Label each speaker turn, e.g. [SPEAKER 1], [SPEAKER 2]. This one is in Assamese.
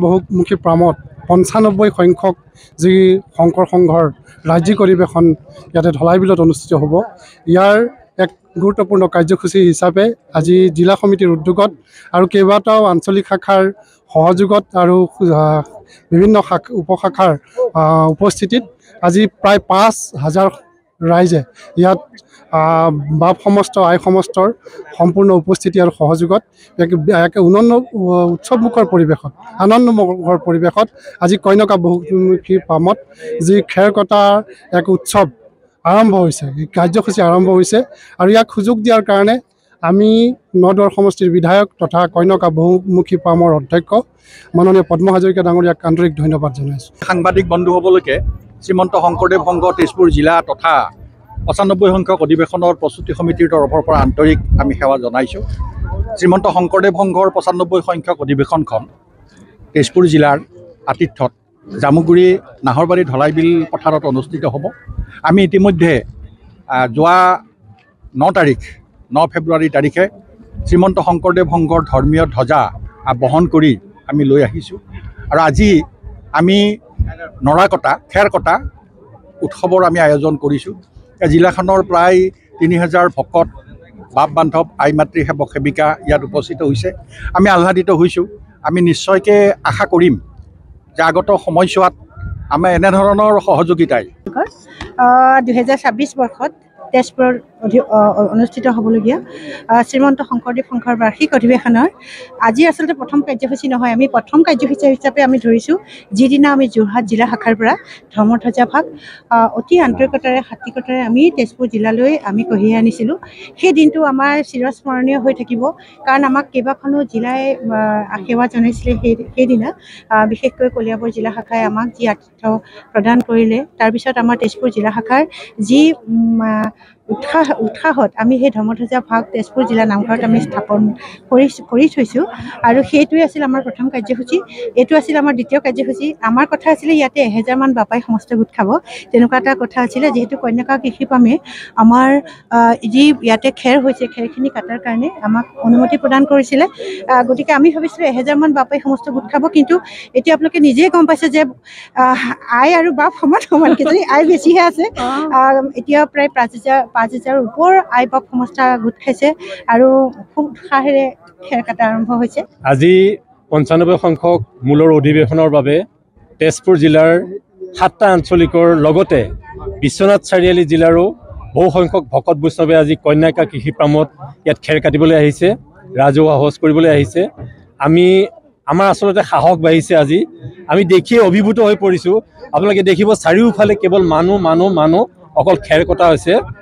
[SPEAKER 1] বহুমুখী প্ৰামত ৯৫ সংখ্যক যি শংকৰ সংঘৰ ৰাজ্যিক অধিৱেশন ইয়াতে ধলাইবিলত অনুষ্ঠিত হ'ব। ইয়াৰ এক গুৰুত্বপূৰ্ণ কাৰ্যসূচী হিচাপে আজি জিলা সমিতিৰ উদ্যোগত আৰু কেইবাটাও আঞ্চলিক শাখাৰ সহযোগত আৰু বিভিন্ন উপশাখাৰ উপস্থিতিত আজি প্ৰায় ৫,০০০ ৰাইজে ইয়াত বাপ সমষ্ট আই সমষ্টৰ সম্পূৰ্ণ উপস্থিতি আৰু সহযোগত এক উৎসৱমুখৰ পৰিৱেশত আনন্দমুখৰ পৰিৱেশত আজি কন্যকা বহুমুখী পামত যি খেৰ কটাৰ এক উৎসৱ আৰম্ভ হৈছে, কাৰ্যসূচী আৰম্ভ হৈছে। আৰু ইয়াক সুযোগ দিয়াৰ কাৰণে আমি নদুৱাৰ সমষ্টিৰ বিধায়ক তথা কন্যকা বহুমুখী পামৰ অধ্যক্ষ মাননীয় পদ্ম হাজৰিকা ডাঙৰীয়াক আন্তৰিক ধন্যবাদ জনাইছোঁ।
[SPEAKER 2] সাংবাদিক বন্ধুসকলকে শ্ৰীমন্ত শংকৰদেৱ সংঘ তেজপুৰ জিলা তথা ৯৫ সংখ্যক অধিৱেশনৰ প্ৰস্তুতি সমিতিৰ তৰফৰ পৰা আন্তৰিক আমি সেৱা জনাইছোঁ। শ্ৰীমন্ত শংকৰদেৱ সংঘৰ ৯৫ সংখ্যক অধিৱেশনখন তেজপুৰ জিলাৰ আতিথ্যত জামুগুৰি নাহৰবাৰী ধলাইবিল পথাৰত অনুষ্ঠিত হ'ব। আমি ইতিমধ্যে যোৱা ৯ ফেব্ৰুৱাৰী তাৰিখে শ্ৰীমন্ত শংকৰদেৱ সংঘৰ ধৰ্মীয় ধ্বজা বহন কৰি আমি লৈ আহিছোঁ আৰু আজি আমি নৰা কটা খেৰ কটা উৎসৱৰ আমি আয়োজন কৰিছোঁ। জিলাখনৰ প্ৰায় ৩,০০০ ভকত বাপ বান্ধৱ আই মাতৃ সেৱক সেৱিকা ইয়াত উপস্থিত হৈছে। আমি আহ্লাদিত হৈছোঁ। আমি নিশ্চয়কৈ আশা কৰিম যে আগত সময়ছোৱাত আমাৰ এনেধৰণৰ সহযোগিতাই
[SPEAKER 3] ২০২৬ বৰ্ষত তেজপুৰত অনুষ্ঠিত হ'বলগীয়া শ্ৰীমন্ত শংকৰদেৱ সংঘৰ বাৰ্ষিক অধিৱেশনৰ আজি আচলতে প্ৰথম কাৰ্যসূচী নহয়, আমি প্ৰথম কাৰ্যসূচী হিচাপে আমি ধৰিছোঁ যিদিনা আমি যোৰহাট জিলা শাখাৰ পৰা ধৰ্মধ্বজা ভাগ অতি আন্তৰিকতাৰে সাত্বিকতাৰে আমি তেজপুৰ জিলালৈ আমি কঢ়িয়াই আনিছিলোঁ। সেই দিনটো আমাৰ চিৰস্মৰণীয় হৈ থাকিব, কাৰণ আমাক কেইবাখনো জিলাই সেৱা জনাইছিলে। সেইদিনা বিশেষকৈ কলিয়াবৰ জিলা শাখাই আমাক যি আতিথ্য প্ৰদান কৰিলে, তাৰপিছত আমাৰ তেজপুৰ জিলা শাখাৰ যি উৎসাহত আমি সেই ধৰ্মধ্বজা ভাগ তেজপুৰ জিলা নামঘৰত আমি স্থাপন কৰি থৈছোঁ আৰু সেইটোৱে আছিল আমাৰ প্ৰথম কাৰ্যসূচী। এইটো আছিল আমাৰ দ্বিতীয় কাৰ্যসূচী। আমাৰ কথা আছিলে ইয়াতে ১,০০০মান বাপাই সমস্ত গোট খাব, তেনেকুৱা এটা কথা আছিলে। যিহেতু কন্যকা কৃষি পামে আমাৰ যি ইয়াতে খেৰ হৈছে খেৰখিনি কাটাৰ কাৰণে আমাক অনুমতি প্ৰদান কৰিছিলে, গতিকে আমি ভাবিছিলোঁ ১,০০০মান বাপাই সমস্ত গোট খাব। কিন্তু এতিয়া আপোনালোকে নিজেই গম পাইছে যে আই আৰু বাপ সমানকৈ যদি আই বেছিহে আছে। এতিয়া প্ৰায় ৫,০০০ৰ ওপৰ আই বাপ সমস্তা গোট খাইছে আৰু খুব উৎসাহেৰে খেৰ কটা আৰম্ভ হৈছে।
[SPEAKER 4] আজি ৯৫ সংখ্যক মূলৰ অধিৱেশনৰ বাবে তেজপুৰ জিলাৰ ৭টা আঞ্চলিকৰ লগতে বিশ্বনাথ চাৰিআলি জিলাৰো বহুসংখ্যক ভকত বৈষ্ণৱে আজি কন্যকা কৃষি পামত ইয়াত খেৰ কাটিবলৈ আহিছে, ৰাজহুৱা শৌচ কৰিবলৈ আহিছে। আমাৰ আচলতে সাহস বাঢ়িছে। আজি আমি দেখিয়ে অভিভূত হৈ পৰিছোঁ। আপোনালোকে দেখিব চাৰিওফালে কেৱল মানুহ অকল খেৰ কটা হৈছে।